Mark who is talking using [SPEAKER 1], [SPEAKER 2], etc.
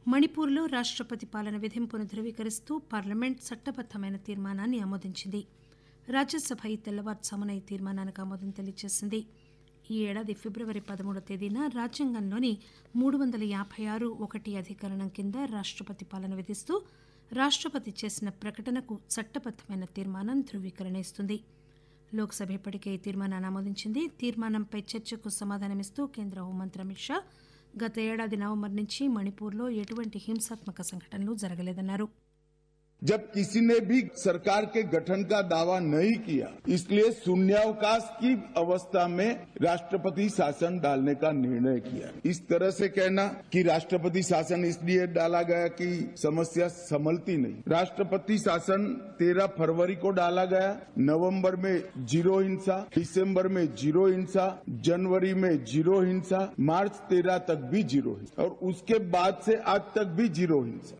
[SPEAKER 1] మణిపూర్లో రాష్టపతి పాలన విధింపును ధృవీకరిస్తూ పార్లమెంట్ చట్టబద్దమైన తీర్మానాన్ని ఆమోదించింది. రాజ్యసభ ఈ తెల్లవారుజామున ఈ తీర్మానానికి ఆమోదం తెలియజేసింది. ఈ ఏడాది ఫిబ్రవరి 13వ తేదీన రాజ్యాంగంలోని 356(1) అధికరణం కింద రాష్టపతి పాలన విధిస్తూ రాష్టపతి చేసిన ప్రకటనకు చట్టబద్దమైన తీర్మానం ధృవీకరణ ఇస్తుంది. లోక్సభ ఇప్పటికే ఈ తీర్మానాన్ని ఆమోదించింది. తీర్మానంపై చర్చకు సమాధానమిస్తూ కేంద్ర హోంమంత్రి అమిత్ షా గత ఏడాది నవంబర్ నుంచి మణిపూర్లో ఎటువంటి హింసాత్మక సంఘటనలు జరగలేదన్నారు.
[SPEAKER 2] जब किसी ने भी सरकार के गठन का दावा नहीं किया, इसलिए शून्यावकाश की अवस्था में राष्ट्रपति शासन डालने का निर्णय किया। इस तरह से कहना कि राष्ट्रपति शासन इसलिए डाला गया कि समस्या संभलती नहीं। राष्ट्रपति शासन 13 फरवरी को डाला गया। नवंबर में 0 हिंसा, दिसंबर में 0 हिंसा, जनवरी में 0 हिंसा, मार्च 13 तक भी 0 हिंसा और उसके बाद से आज तक भी 0 हिंसा।